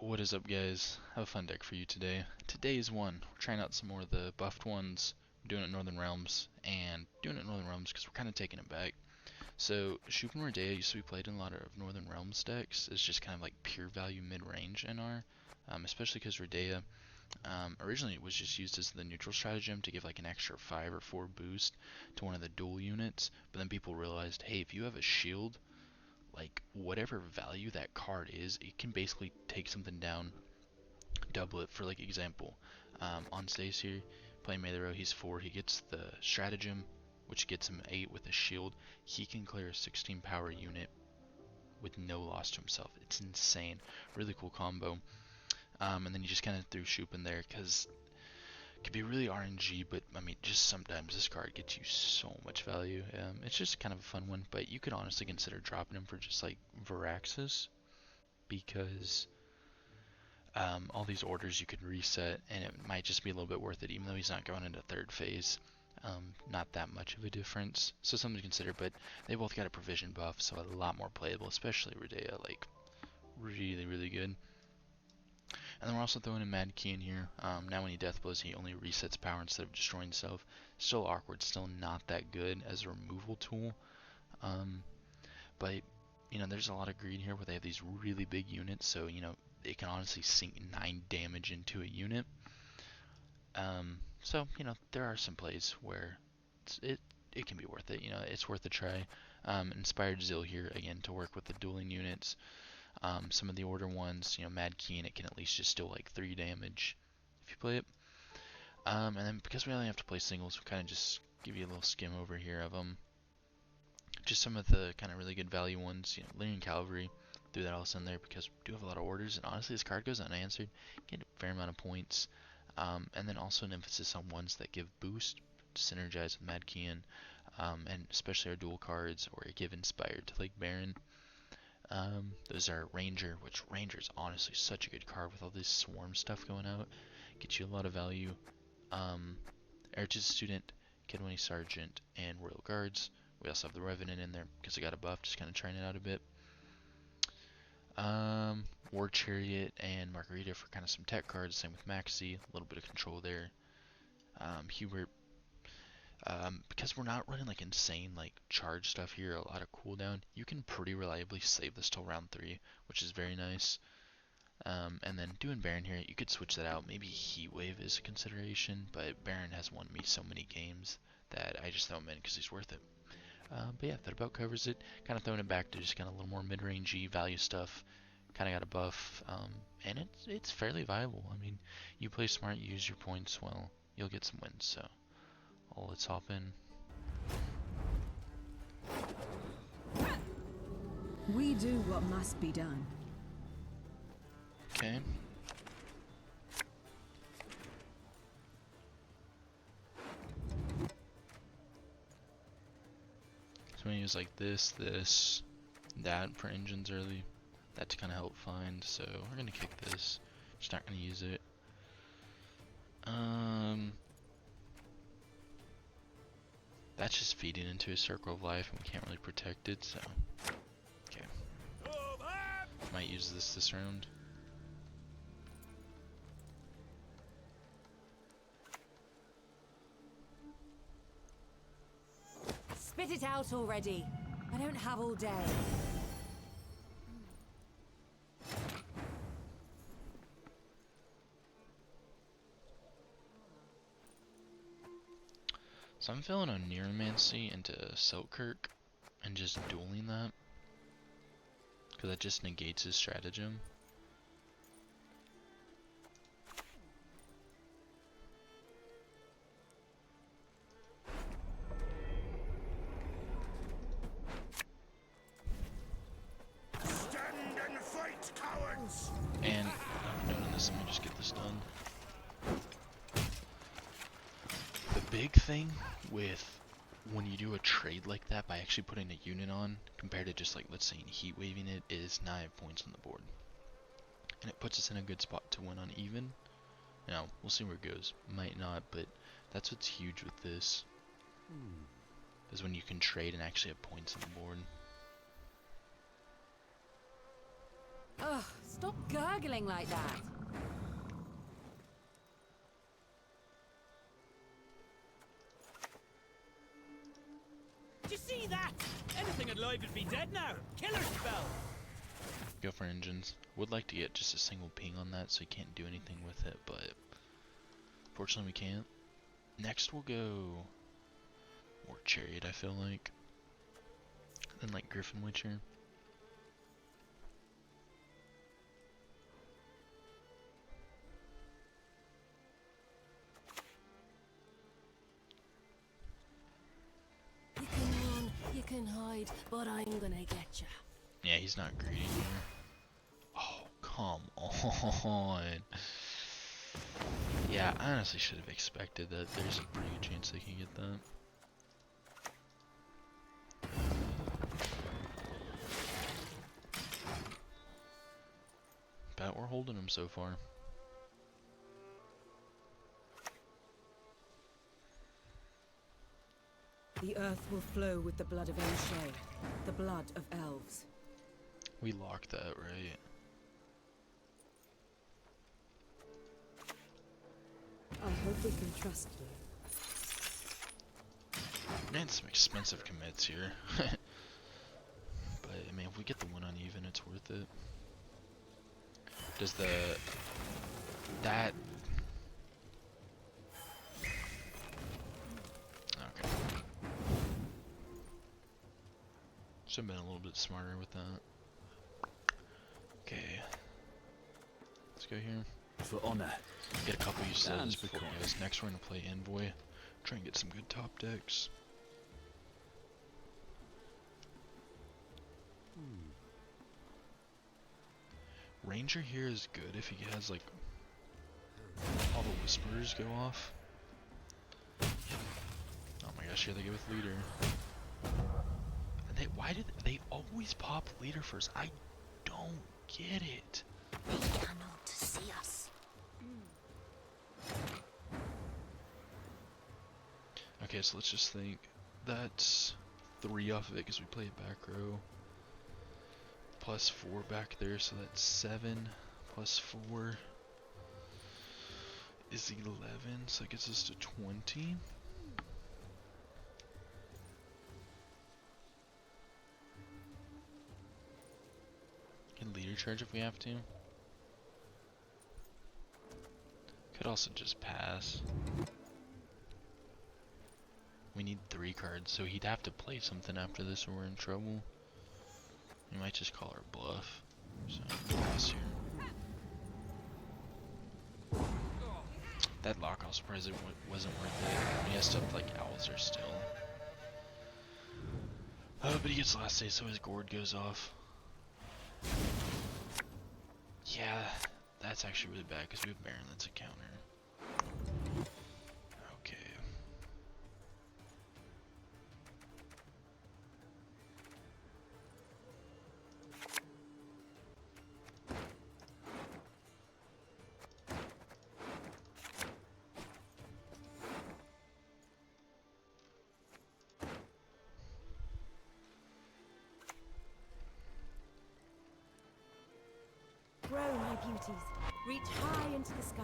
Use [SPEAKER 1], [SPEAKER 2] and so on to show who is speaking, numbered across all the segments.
[SPEAKER 1] What is up, guys? Have a fun deck for you today. Today's one, we're trying out some more of the buffed ones, doing it in Northern Realms, and doing it in Northern Realms because we're kind of taking it back. So, Shupen Rodea used to be played in a lot of Northern Realms decks. It's just kind of like pure value mid-range NR, especially because Rodea originally it was just used as the neutral stratagem to give like an extra 5 or 4 boost to one of the dual units, but then people realized, hey, if you have a shield, like whatever value that card is, it can basically take something down, double it. For like example, on Stace here, playing Melee, he's 4, he gets the stratagem, which gets him 8 with a shield. He can clear a 16 power unit with no loss to himself. It's insane. Really cool combo. And then you just kind of threw Shoop in there because it could be really RNG, but I mean, just sometimes this card gets you so much value. It's just kind of a fun one, but you could honestly consider dropping him for just like Viraxis because all these orders you could reset, and it might just be a little bit worth it, even though he's not going into third phase. Not that much of a difference, so something to consider. But they both got a provision buff, so a lot more playable, especially Rodea, like really good. And then we're also throwing in Mad Key in here. Now when he death blows, he only resets power instead of destroying himself. Still awkward, still not that good as a removal tool. But you know, there's a lot of greed here where they have these really big units, so you know, it can honestly sink 9 damage into a unit. So you know, there are some plays where it can be worth it. You know, it's worth a try. Inspired Zill here again to work with the dueling units. Some of the order ones, you know, Mad Keen, it can at least just deal like 3 damage if you play it. And then because we only have to play singles, we kind of just give you a little skim over here of them. Just some of the kind of really good value ones, you know, Lyrian Cavalry, threw that also in there because we do have a lot of orders, and honestly this card goes unanswered, get a fair amount of points. And then also an emphasis on ones that give boost to synergize with Mad Keen, and especially our dual cards, or give Inspired to like Baron. Those are Ranger, which Ranger is honestly such a good card with all this swarm stuff going out. Gets you a lot of value. Eric's Student, Kidwinny Sergeant, and Royal Guards. We also have the Revenant in there because it got a buff, just kind of trying it out a bit. War Chariot and Margarita for kind of some tech cards. Same with Maxi, a little bit of control there. Hubert, because we're not running like insane like charge stuff here, a lot of cooldown, you can pretty reliably save this till round 3, which is very nice. And then doing Baron here, you could switch that out. Maybe Heat Wave is a consideration, but Baron has won me so many games that I just throw him in because he's worth it. But yeah, that about covers it. Kind of throwing it back to just kind of a little more mid-rangey value stuff. Kind of got a buff, and it's fairly viable. I mean, you play smart, you use your points well, you'll get some wins. So, let's hop in.
[SPEAKER 2] We do what must be done.
[SPEAKER 1] Okay. So I'm gonna use like this, that for engines early. That to kind of help find. So we're gonna kick this. Just not gonna use it. That's just feeding into a circle of life, and we can't really protect it. So okay. Might use this round.
[SPEAKER 2] Spit it out already. I don't have all day.
[SPEAKER 1] So I'm feeling a Neuromancy into Selkirk and just dueling that, because that just negates his stratagem.
[SPEAKER 3] Stand and fight, cowards!
[SPEAKER 1] And doing this, let me just get this done. The big thing with when you do a trade like that by actually putting a unit on, compared to just like, let's say, heat waving it, is now I have points on the board. And it puts us in a good spot to win on even. Now, we'll see where it goes. Might not, but that's what's huge with this. Is when you can trade and actually have points on the board.
[SPEAKER 2] Ugh, stop gurgling. haggling like that?
[SPEAKER 4] Did you see that? Anything alive would be dead now. Killer spell.
[SPEAKER 1] Go for engines. Would like to get just a single ping on that so you can't do anything with it, but fortunately we can't. Next we'll go more chariot, I feel like. Then like Griffin Witcher.
[SPEAKER 2] You can run, you can hide, but I'm gonna get ya.
[SPEAKER 1] Yeah, he's not greedy here. Oh, come on. Yeah, I honestly should have expected that. There's a pretty good chance they can get that. Bet we're holding him so far.
[SPEAKER 2] The earth will flow with the blood of O'Shea, the blood of elves.
[SPEAKER 1] We locked that, right?
[SPEAKER 2] I hope we can trust you.
[SPEAKER 1] Man, some expensive commits here. But, I mean, if we get the one uneven, it's worth it. Does that... Okay. Should have been a little bit smarter with that. Okay. Let's go here.
[SPEAKER 4] For honor.
[SPEAKER 1] Get a couple uses of this
[SPEAKER 4] Stands
[SPEAKER 1] before
[SPEAKER 4] for
[SPEAKER 1] guys. Next we're gonna play Envoy. Try and get some good top decks. Ranger here is good if he has like all the whispers go off. Oh my gosh, here they go with leader. And why did they always pop leader first? I don't get it.
[SPEAKER 2] They cannot see us.
[SPEAKER 1] Okay, so let's just think. That's 3 off of it because we played back row. Plus 4 back there, so that's 7. Plus 4 is 11, so that gets us to 20. Can leader charge if we have to. Could also just pass. We need 3 cards, so he'd have to play something after this or we're in trouble. We might just call our bluff. So, pass here. That lock, I was surprised it wasn't worth it. He has stuff like Owlser still. Oh, but he gets last say, so his gourd goes off. Yeah, that's actually really bad because we have Baron that's a counter. Okay.
[SPEAKER 2] Grow, my beauties. Reach high into the sky.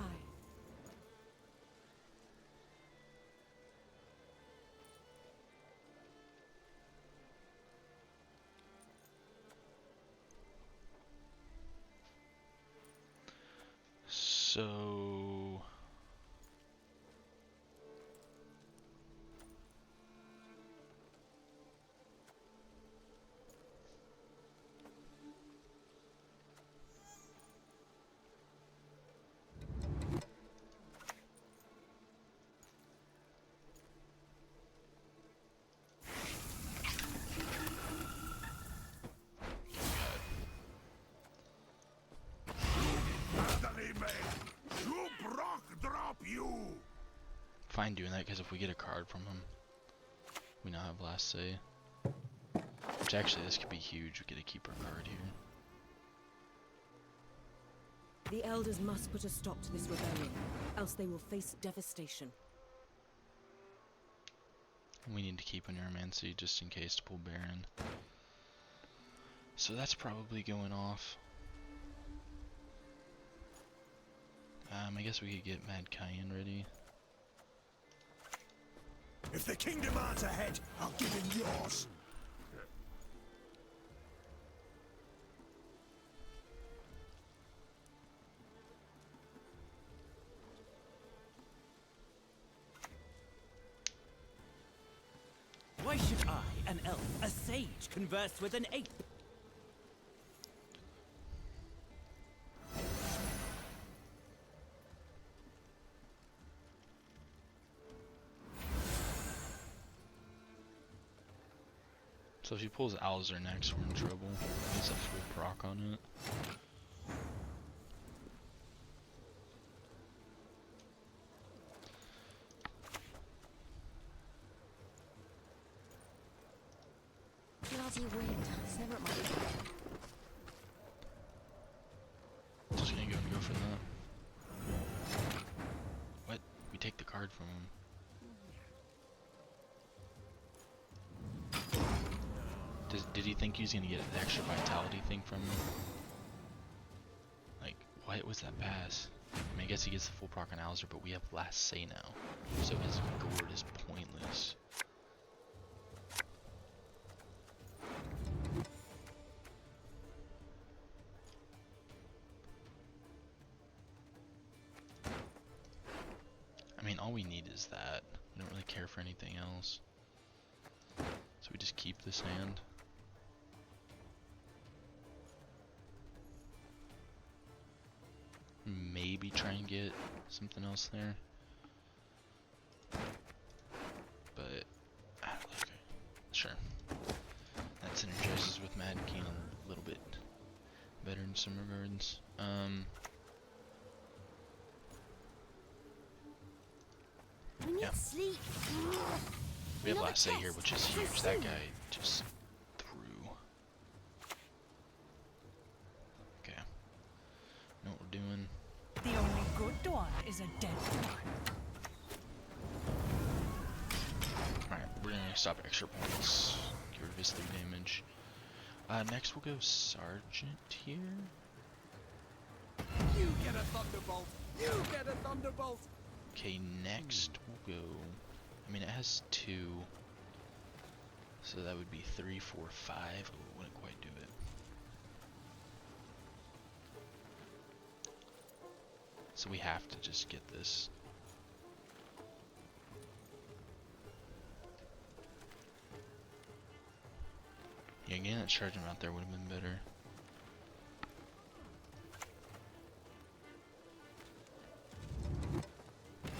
[SPEAKER 1] So...
[SPEAKER 3] Badly made. You Brock drop you.
[SPEAKER 1] Fine doing that, because if we get a card from him, we now have last say. Which actually, this could be huge. We get a keeper card here.
[SPEAKER 2] The elders must put a stop to this rebellion, else they will face devastation.
[SPEAKER 1] We need to keep a Neuromancy just in case to pull Baron. So that's probably going off. I guess we could get Mad Cayenne ready.
[SPEAKER 3] If the king demands a head, I'll give him yours.
[SPEAKER 4] Why should I, an elf, a sage, converse with an ape?
[SPEAKER 1] So if he pulls Alzar next, we're in trouble. He's a full proc on it.
[SPEAKER 2] Bloody wind. It's never at my
[SPEAKER 1] Just gonna go for that. What? We take the card from him. Did he think he was gonna get an extra vitality thing from him? Like, what was that pass? I mean, I guess he gets the full proc on Alzar, but we have last say now. So his gourd is pointless. I mean, all we need is that. We don't really care for anything else. So we just keep this hand. Maybe try and get something else there. But, look, sure. That synergizes with Mad King a little bit better in some regards.
[SPEAKER 2] We need
[SPEAKER 1] Yeah.
[SPEAKER 2] sleep.
[SPEAKER 1] We have
[SPEAKER 2] Another
[SPEAKER 1] last say here,
[SPEAKER 2] test.
[SPEAKER 1] which is
[SPEAKER 2] So
[SPEAKER 1] huge. That
[SPEAKER 2] soon.
[SPEAKER 1] guy just threw. Okay. Know what we're doing.
[SPEAKER 5] The only good one is a dead one.
[SPEAKER 1] Alright, we're gonna stop extra points. Get rid of his 3 damage. Next we'll go Sergeant here.
[SPEAKER 3] You get a thunderbolt. You get a thunderbolt.
[SPEAKER 1] Okay, next we'll go. I mean, it has 2. So that would be 3, 4, 5. Oh, wouldn't quite do it. So we have to just get this. Yeah, getting that charging out there would have been better.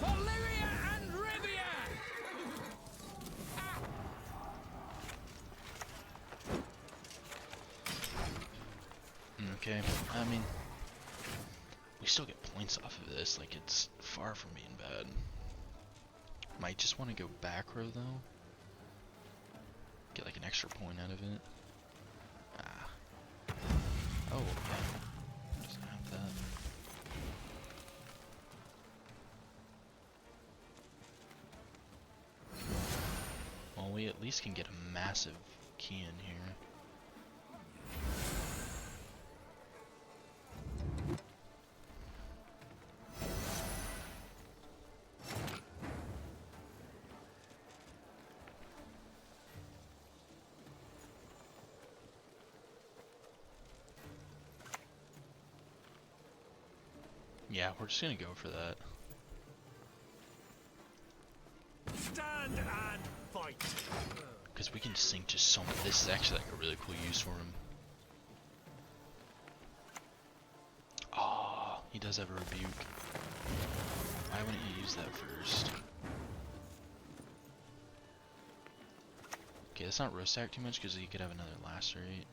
[SPEAKER 4] Valyria and Rivia!
[SPEAKER 1] Okay, I mean, we still get points off of this, like it's far from being bad. Might just want to go back row though. Get like an extra point out of it. Ah. Oh, okay. Doesn't have that. Well, we at least can get a massive key in here. Yeah, we're just gonna go for that.
[SPEAKER 3] Stand and fight.
[SPEAKER 1] Because we can sink just so much. This is actually like a really cool use for him. Oh, he does have a rebuke. Why wouldn't you use that first? Okay, let's not roast stack too much because he could have another lacerate.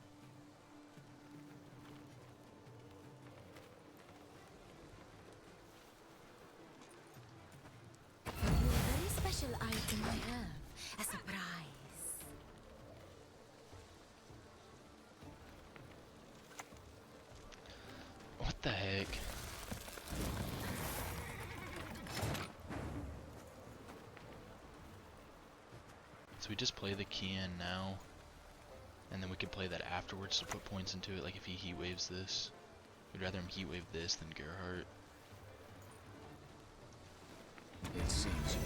[SPEAKER 2] For you, a very special item I have. A surprise.
[SPEAKER 1] What the heck? So we just play the key in now, and then we can play that afterwards to put points into it, like if he heat waves this. We'd rather him heat wave this than Gerhardt.
[SPEAKER 3] It seems you.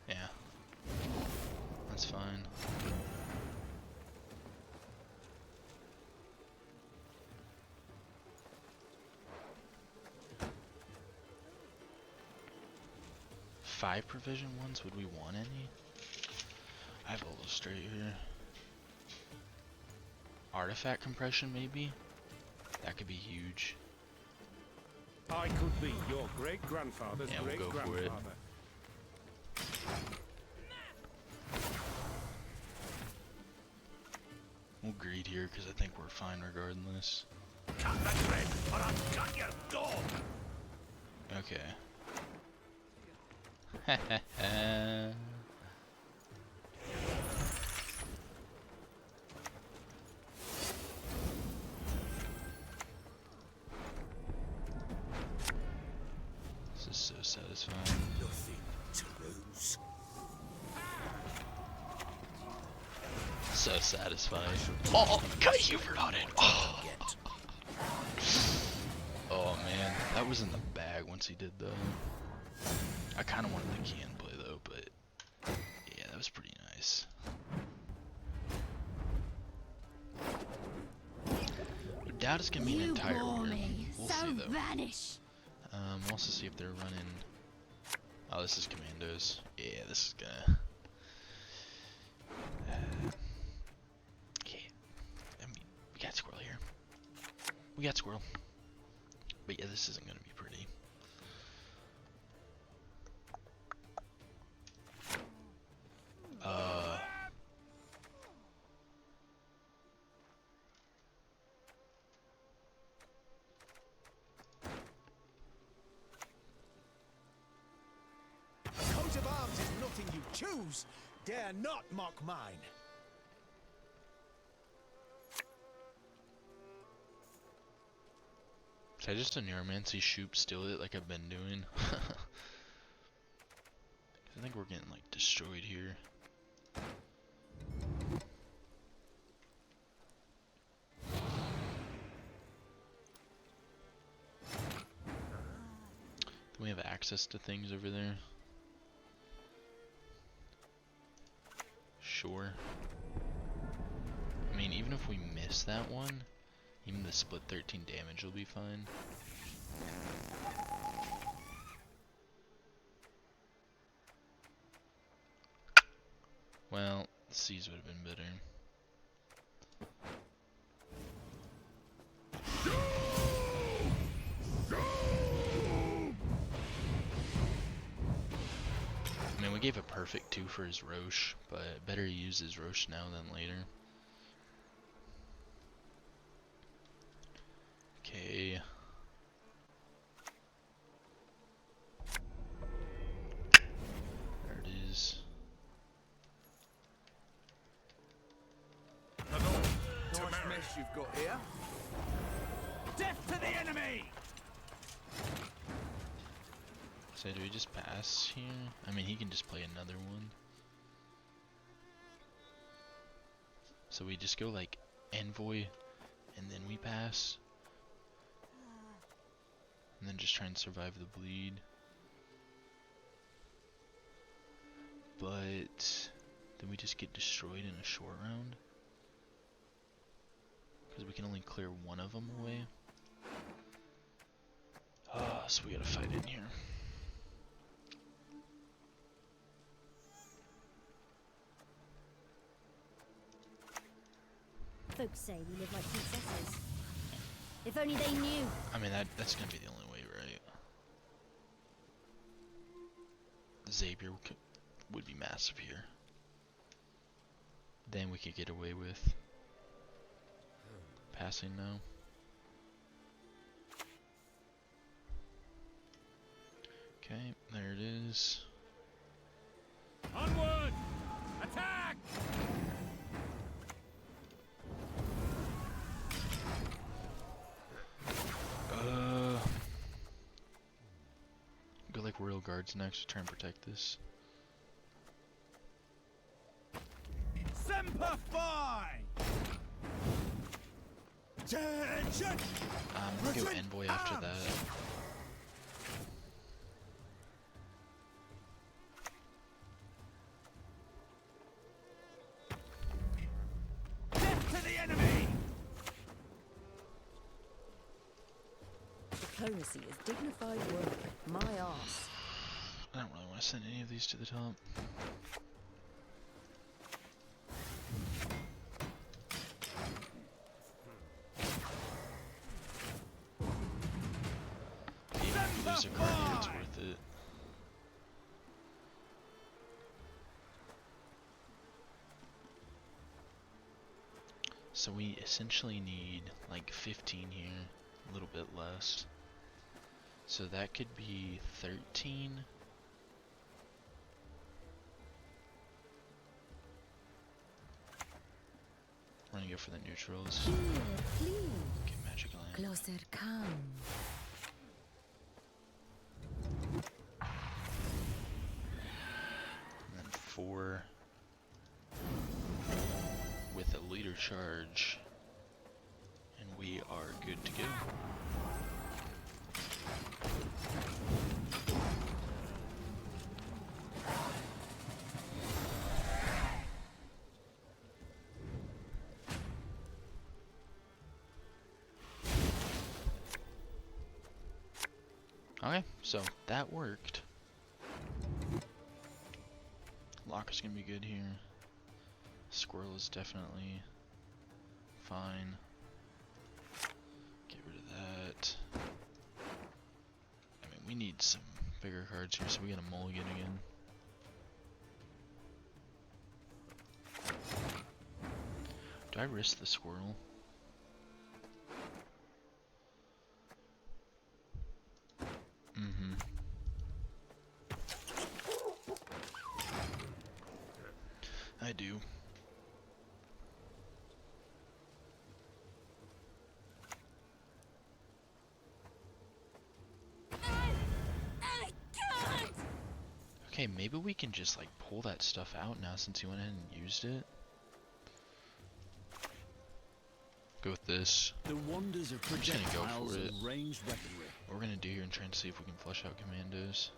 [SPEAKER 1] Yeah. That's fine. Five provision ones? Would we want any? I have illustrate here. Artifact compression, maybe? That could be huge.
[SPEAKER 6] I could be your great-grandfather's
[SPEAKER 1] Yeah, we'll go for it.
[SPEAKER 6] great-grandfather.
[SPEAKER 1] We'll greed here because I think we're fine regardless.
[SPEAKER 3] Cut the thread, or I'll cut your dog!
[SPEAKER 1] Okay. This is so satisfying.
[SPEAKER 3] Nothing to lose.
[SPEAKER 1] So satisfying. Oh, got Hubert on it. Oh.
[SPEAKER 3] Get.
[SPEAKER 1] Oh man, that was in the bag once he did though. I kind of wanted the can play though, but yeah, that was pretty nice. I doubt it's gonna be an entire war. We'll see though. We'll also see if they're running. Oh, this is commandos. Yeah, this is gonna. Okay, I mean, we got squirrel here. We got squirrel. But yeah, this isn't gonna be pretty.
[SPEAKER 3] A coat of arms is nothing you choose. Dare not mock mine.
[SPEAKER 1] Should I just a neuromancy shoot steal it like I've been doing? I think we're getting like destroyed here. Do we have access to things over there? Sure. I mean, even if we miss that one, even the split 13 damage will be fine. Well, C's would have been better. I mean, we gave a perfect 2 for his Roche, but better use his Roche now than later. Okay. There it is.
[SPEAKER 6] Nice mess you've got here.
[SPEAKER 4] Death to the enemy!
[SPEAKER 1] So do we just pass here? I mean, he can just play another one. So we just go like envoy, and then we pass. And then just try and survive the bleed. But then we just get destroyed in a short round. Because we can only clear one of them away. So we gotta fight in here.
[SPEAKER 7] Folks say we live like princesses. If only they knew.
[SPEAKER 1] I mean, that's gonna be the only way, right? Xavier would be massive here. Then we could get away with passing now. Okay, there it is.
[SPEAKER 4] Onward! Attack!
[SPEAKER 1] Go like Royal Guards next to try and protect this.
[SPEAKER 4] Semper Fi!
[SPEAKER 3] Attention!
[SPEAKER 1] I'm gonna go envoy after that.
[SPEAKER 3] Death to the enemy!
[SPEAKER 2] Diplomacy is dignified work. My arse.
[SPEAKER 1] I don't really want to send any of these to the top. Even if we lose a card here, it's worth it. So we essentially need like 15 here, a little bit less. So that could be 13. We're gonna go for the neutrals.
[SPEAKER 7] Here, please.
[SPEAKER 1] Okay, magic land.
[SPEAKER 7] Closer come.
[SPEAKER 1] And then 4 with a leader charge. And we are good to go. Okay, so that worked. Locker's gonna be good here. Squirrel is definitely fine. Get rid of that. I mean, we need some bigger cards here, so we got a mulligan again. Do I risk the squirrel? I do.
[SPEAKER 7] I can't!
[SPEAKER 1] Okay, maybe we can just like pull that stuff out now since he went ahead and used it. Go with this.
[SPEAKER 3] The wonders of
[SPEAKER 1] I'm just gonna go
[SPEAKER 3] projectiles
[SPEAKER 1] for it.
[SPEAKER 3] and ranged weaponry.
[SPEAKER 1] What we're gonna do here and try and see if we can flush out commandos.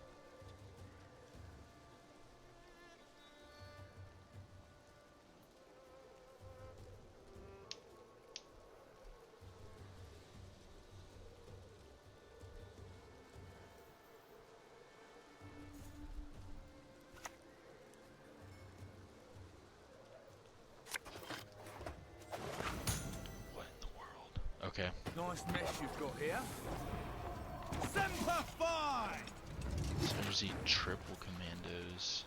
[SPEAKER 1] What in the world? Okay.
[SPEAKER 6] Nice mess you've got here.
[SPEAKER 3] Semper Fi!
[SPEAKER 1] So there's the triple commandos.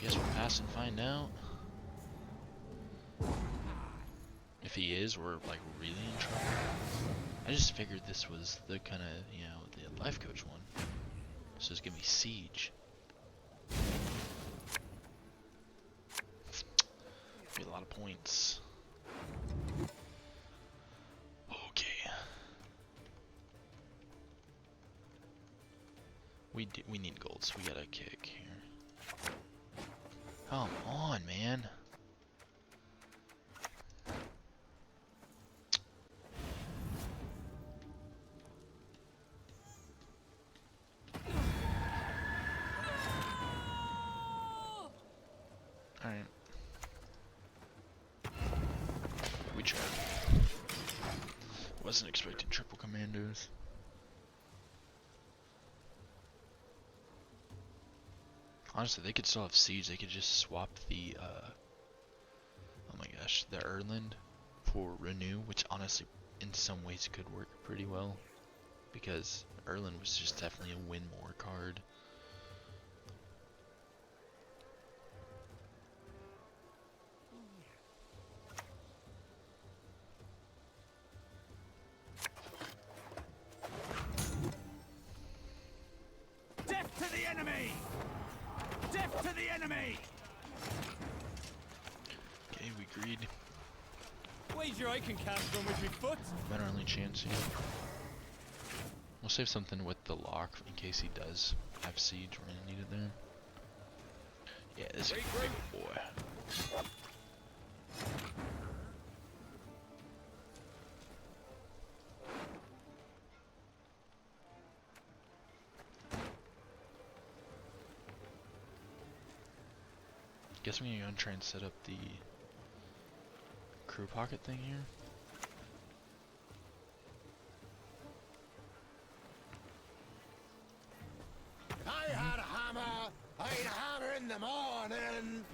[SPEAKER 1] Guess we'll pass and find out. If he is, we're like really in trouble. I just figured this was the kind of, you know, the life coach one. So it's gonna be siege. Be a lot of points. Okay. We need gold, so we gotta kick here. Come on, man. Alright. We tried. Wasn't expecting triple commandos. Honestly, they could still have siege. They could just swap the, oh my gosh, the Erland for Renew, which honestly, in some ways, could work pretty well. Because Erland was just definitely a win more card.
[SPEAKER 3] Death to the enemy! Death to the enemy!
[SPEAKER 1] Okay, we agreed.
[SPEAKER 4] wager I can cast one with my foot.
[SPEAKER 1] Better only chance here. We'll save something with the lock in case he does have siege. We're gonna need it there. Yeah, this is a big boy. Guess we're gonna try and set up the crew pocket thing here.
[SPEAKER 3] I had a hammer. I had a hammer in the morning.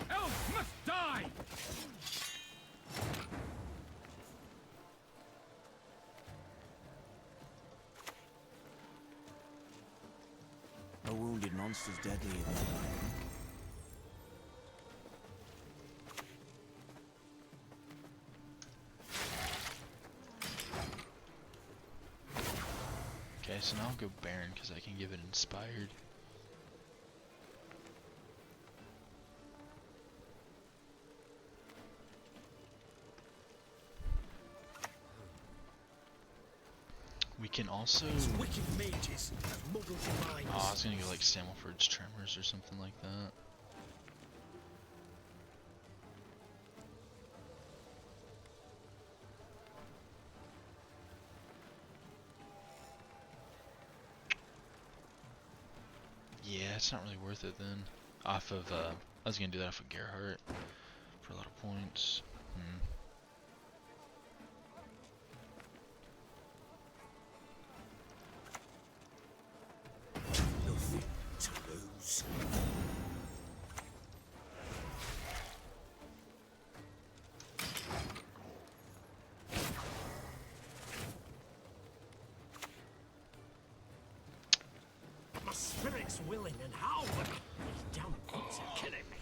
[SPEAKER 4] Elves must die!
[SPEAKER 3] A wounded monster's deadly.
[SPEAKER 1] Okay, so now I'll go Baron because I can give it inspired. We can also.
[SPEAKER 3] Wicked mages have muddled your minds.
[SPEAKER 1] Oh, I was gonna go like Sammelford's Tremors or something like that. Yeah, it's not really worth it then. Off of, I was gonna do that off of Gerhardt for a lot of points.
[SPEAKER 3] Nothing to lose. My spirit's willing and how, but these damn grunts are killing me.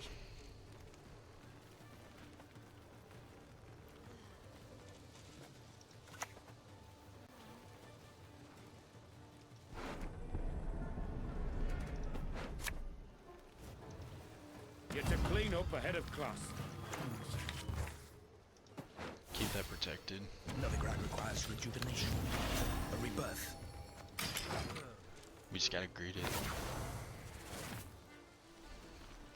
[SPEAKER 4] Get to clean up ahead of class.
[SPEAKER 1] Keep that protected.
[SPEAKER 3] Novigrad requires rejuvenation. A rebirth.
[SPEAKER 1] We just gotta greet it.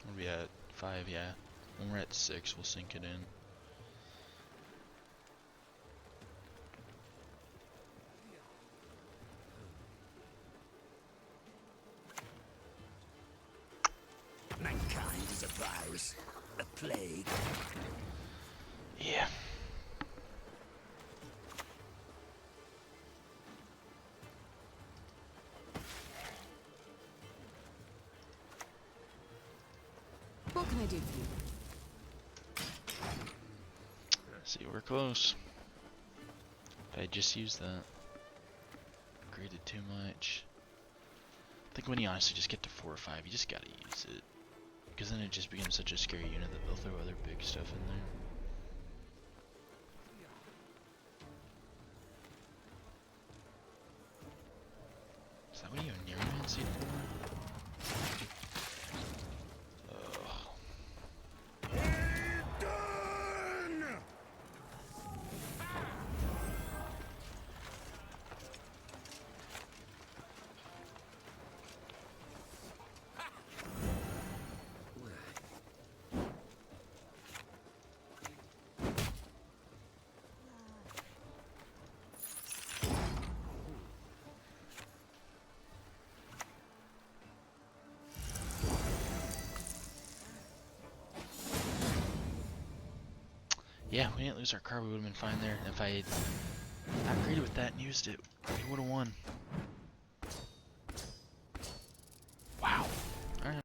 [SPEAKER 1] What are we at? 5, yeah. When we're at 6, we'll sink it in.
[SPEAKER 3] Mankind is a virus, a plague.
[SPEAKER 1] Yeah.
[SPEAKER 2] What can I do for you?
[SPEAKER 1] See, we're close. If I just used that. Graded too much. I think when you honestly just get to 4 or 5, you just gotta use it. Because then it just becomes such a scary unit that they'll throw other big stuff in there. Is that what you near man seed for? Yeah, we didn't lose our car, we would have been fine there. If I had upgraded with that and used it, we would have won.